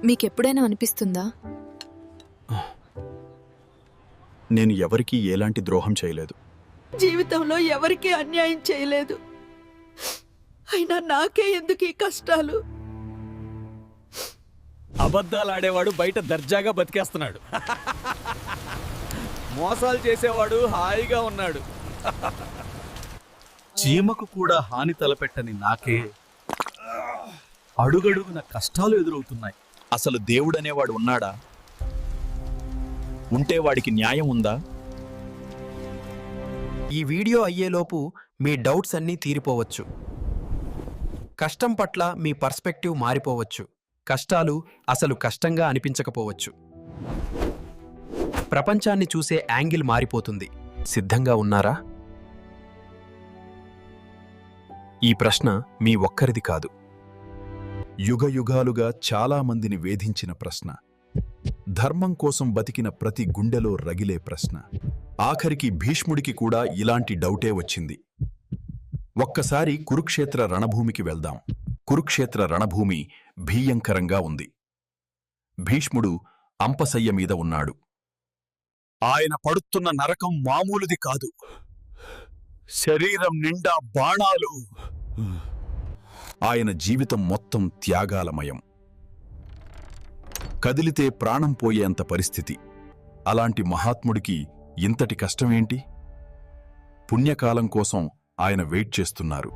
మీకెప్పుడైనా అనిపిస్తుందా, నేను ఎవరికీ ఎలాంటి ద్రోహం చేయలేదు. జీవితంలో ఎవరికీ అన్యాయం చేయలేదు. అయినా నాకే ఎందుకు ఈ కష్టాలు? అబద్ధాలాడేవాడు బయట దర్జాగా బతికేస్తున్నాడు. మోసాలు చేసేవాడు హాయిగా ఉన్నాడు. చీమకు కూడా హాని తలపెట్టని నాకే అడుగడుగున కష్టాలు ఎదురవుతున్నాయి. అసలు దేవుడనేవాడు ఉన్నాడా? ఉంటే వాడికి న్యాయం ఉందా? ఈ వీడియో అయ్యేలోపు మీ డౌట్స్ అన్నీ తీరిపోవచ్చు. కష్టం పట్ల మీ పర్స్పెక్టివ్ మారిపోవచ్చు. కష్టాలు అసలు కష్టంగా అనిపించకపోవచ్చు. ప్రపంచాన్ని చూసే యాంగిల్ మారిపోతుంది. సిద్ధంగా ఉన్నారా? ఈ ప్రశ్న మీ ఒక్కరిది కాదు. యుగయుగాలుగా చాలా మందిని వేధించిన ప్రశ్న. ధర్మం కోసం బతికిన ప్రతి గుండెలో రగిలే ప్రశ్న. ఆఖరికి భీష్ముడికి కూడా ఇలాంటి డౌటే వచ్చింది. ఒక్కసారి కురుక్షేత్ర రణభూమికి వెళ్దాం. కురుక్షేత్ర రణభూమి భీయంకరంగా ఉంది. భీష్ముడు అంపశయ్య మీద ఉన్నాడు. ఆయన పడుతున్న నరకం మామూలుది కాదు. శరీరం నిండా బాణాలు. ఆయన జీవితం మొత్తం త్యాగాలమయం. కదిలితే ప్రాణం పోయేంత పరిస్థితి. అలాంటి మహాత్ముడికి ఇంతటి కష్టమేంటి? పుణ్యకాలం కోసం ఆయన వెయిట్ చేస్తున్నారు.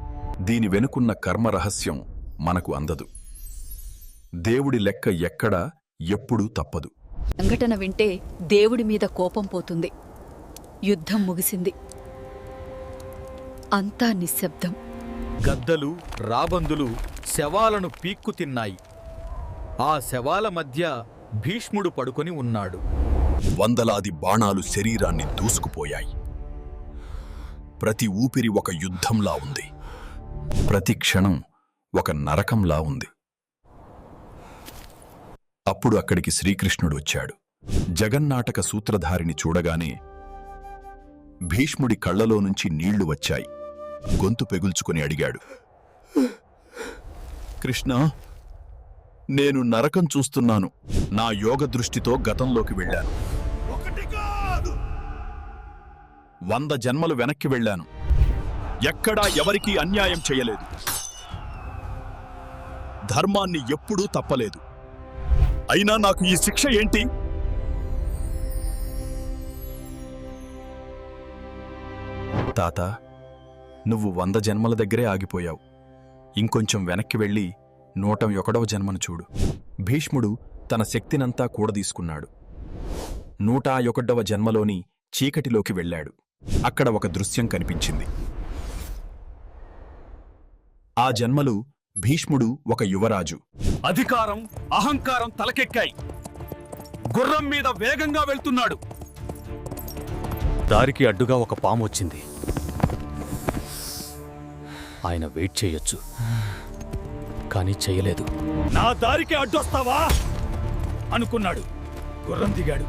దీని వెనుకున్న కర్మరహస్యం మనకు అందదు. దేవుడి లెక్క ఎక్కడా ఎప్పుడూ తప్పదు. సంఘటన వింటే దేవుడి మీద కోపం పోతుంది. యుద్ధం ముగిసింది. అంతా నిశ్శబ్దం. గద్దలు, రాబందులు శవాలను పీక్కు తిన్నాయి. ఆ శవాల మధ్య భీష్ముడు పడుకొని ఉన్నాడు. వందలాది బాణాలు శరీరాన్ని దూసుకుపోయాయి. ప్రతి ఊపిరి ఒక యుద్ధంలా ఉంది. ప్రతి క్షణం ఒక నరకంలా ఉంది. అప్పుడు అక్కడికి శ్రీకృష్ణుడు వచ్చాడు. జగన్నాటక సూత్రధారిని చూడగానే భీష్ముడి కళ్లలో నుంచి నీళ్లు వచ్చాయి. గొంతు పెగుల్చుకుని అడిగాడు, కృష్ణ, నేను నరకం చూస్తున్నాను. నా యోగ దృష్టితో గతంలోకి వెళ్ళాను. 100 జన్మలు వెనక్కి వెళ్ళాను. ఎక్కడా ఎవరికీ అన్యాయం చేయలేదు. ధర్మాన్ని ఎప్పుడూ తప్పలేదు. అయినా నాకు ఈ శిక్ష ఏంటి? తాత, నువ్వు 100 జన్మల దగ్గరే ఆగిపోయావు. ఇంకొంచెం వెనక్కి వెళ్ళి 101వ జన్మను చూడు. భీష్ముడు తన శక్తినంతా కూడదీసుకున్నాడు. 101వ జన్మలోని చీకటిలోకి వెళ్ళాడు. అక్కడ ఒక దృశ్యం కనిపించింది. ఆ జన్మలు భీష్ముడు ఒక యువరాజు. అధికారం, అహంకారం తలకెక్కాయి. గుర్రం మీద వేగంగా వెళ్తున్నాడు. దారికి అడ్డుగా ఒక పాము వచ్చింది. ఆయన వెయిట్ చేయొచ్చు, కానీ చేయలేదు. నా దారికి అడ్డొస్తావా అనుకున్నాడు. గుర్రం దిగాడు.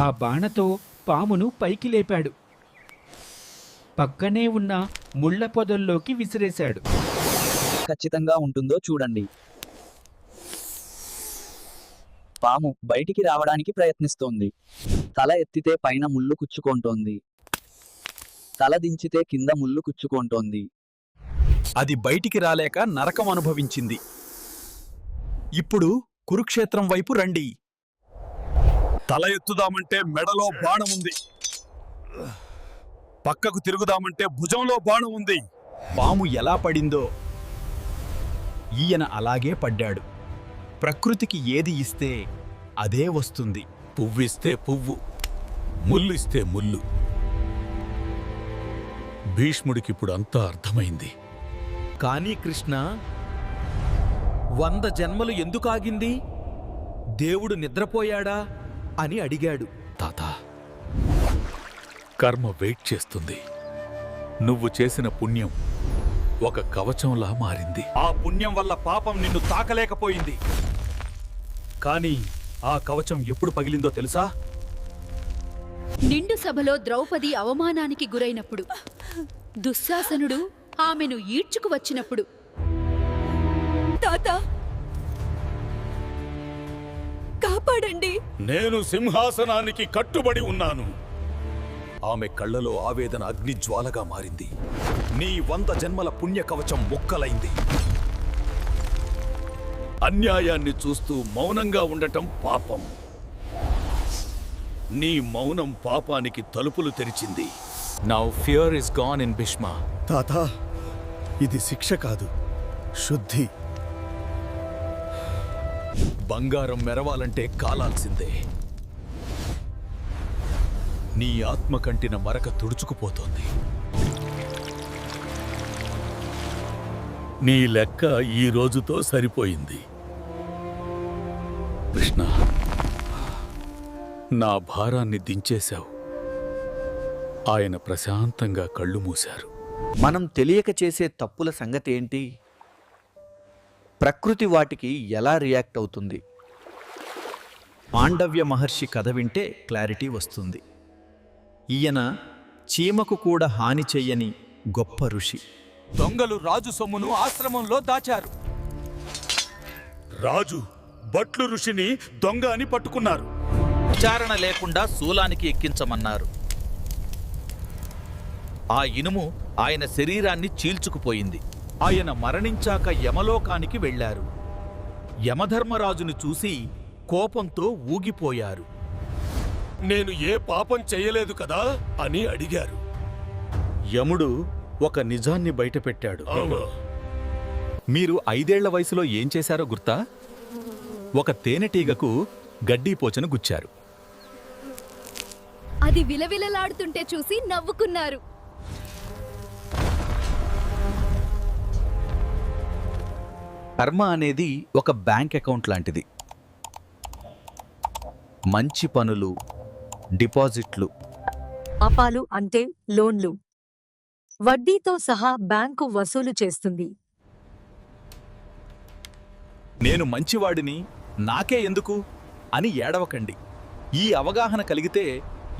ఆ బాణతో పామును పైకి లేపాడు. పక్కనే ఉన్న ముళ్ల పొదల్లోకి విసిరేశాడు. ఖచ్చితంగా ఉంటుందో చూడండి. పాము బయటికి రావడానికి ప్రయత్నిస్తోంది. తల ఎత్తితే పైన ముళ్ళు కుచ్చుకుంటోంది. తల దించితే కింద ముళ్ళు కుచ్చుకుంటోంది. అది బయటికి రాలేక నరకం అనుభవించింది. ఇప్పుడు కురుక్షేత్రం వైపు రండి. తల ఎత్తుదామంటే మెడలో బాణం ఉంది. పక్కకు తిరుగుదామంటే భుజంలో బాణం ఉంది. పాము ఎలా పడిందో ఈయన అలాగే పడ్డాడు. ప్రకృతికి ఏది ఇస్తే అదే వస్తుంది. పువ్విస్తే పువ్వు, ముల్లిస్తే ముల్లు. భీష్ముడికిప్పుడు అంతా అర్థమైంది. కానీ కృష్ణ, 100 జన్మలు ఎందుకు ఆగింది? దేవుడు నిద్రపోయాడా అని అడిగాడు. తాత, కర్మ వెయిట్ చేస్తుంది. నువ్వు చేసిన పుణ్యం ఒక కవచంలా మారింది. ఆ పుణ్యం వల్ల పాపం నిన్ను తాకలేకపోయింది. కానీ ఆ కవచం ఎప్పుడు పగిలిందో తెలుసా? నిండు సభలో ద్రౌపది అవమానానికి గురైనప్పుడు, దుశ్శాసనుడు ఆమెను ఈడ్చుకు వచ్చినప్పుడు, తాత కాపాడండి. నేను సింహాసనానికి కట్టుబడి ఉన్నాను. ఆమె కళ్ళలో ఆవేదన అగ్నిజ్వాలగా మారింది. నీ 100 జన్మల పుణ్య కవచం ముక్కలైంది. అన్యాయాన్ని చూస్తూ మౌనంగా ఉండటం పాపం. నీ మౌనం పాపానికి తలుపులు తెరిచింది. Now fear is gone in Bhishma. తాత, ఇది శిక్ష కాదు, శుద్ధి. బంగారం మెరవాలంటే కాలాల్సిందే. నీ ఆత్మ కంటిన మరక తుడుచుకుపోతోంది. నీ లెక్క ఈ రోజుతో సరిపోయింది. కృష్ణ, నా భారాన్ని దించేశావు. ఆయన ప్రశాంతంగా కళ్ళు మూశారు. మనం తెలియక చేసే తప్పుల సంగతి ఏంటి? ప్రకృతి వాటికి ఎలా రియాక్ట్ అవుతుంది? మాండవ్య మహర్షి కథ వింటే క్లారిటీ వస్తుంది. ఈయన చీమకు కూడా హాని చెయ్యని గొప్ప ఋషి. దొంగలు రాజు సొమ్మును ఆశ్రమంలో దాచారు. రాజు భట్లు ఋషిని దొంగ అని పట్టుకున్నారు. విచారణ లేకుండా శూలానికి ఎక్కించమన్నారు. ఆ ఇనుము ఆయన శరీరాన్ని చీల్చుకుపోయింది. ఆయన మరణించాక యమలోకానికి వెళ్లారు. యమధర్మరాజును చూసి కోపంతో ఊగిపోయారు. నేను ఏ పాపం చెయ్యలేదు కదా అని అడిగారు. యముడు ఒక నిజాన్ని బయటపెట్టాడు. మీరు 5 ఏళ్ల వయసులో ఏం చేశారో గుర్తా? ఒక తేనెటీగకు గడ్డీపోచను గుచ్చారు. అది విలవిలలాడుతుంటే చూసి నవ్వుకున్నారు. కర్మ అనేది ఒక బ్యాంక్ అకౌంట్ లాంటిది. మంచి పనులు, డిపాజిట్లు, పాపాలు అంటే లోన్లు. వడ్డీతో సహా బ్యాంకు వసూలు చేస్తుంది. నేను మంచివాడిని, నాకే ఎందుకు అని ఏడవకండి. ఈ అవగాహన కలిగితే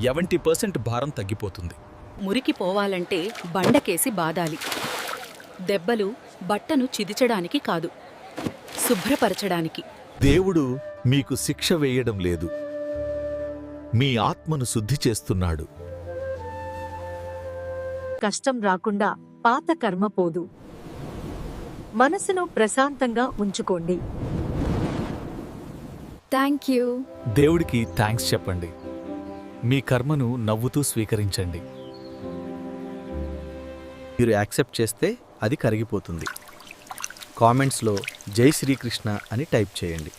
70% భారం తగ్గిపోతుంది. మురికి పోవాలంటే బండకేసి బాదాలి. దెబ్బలు బట్టను చిదిచడానికి కాదు, శుభ్రపరచడానికి. దేవుడు మీకు శిక్ష వేయడం లేదు, మీ ఆత్మను శుద్ధి చేస్తున్నాడు. కష్టం రాకుండా పాత కర్మ పోదు. మనసును ప్రశాంతంగా ఉంచుకోండి. Thank you. దేవుడికి థ్యాంక్స్ చెప్పండి. మీ కర్మను నవ్వుతూ స్వీకరించండి. మీరు యాక్సెప్ట్ చేస్తే అది కరిగిపోతుంది. కామెంట్స్లో జై శ్రీకృష్ణ అని టైప్ చేయండి.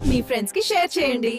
మీ ఫ్రెండ్స్కి షేర్ చేయండి.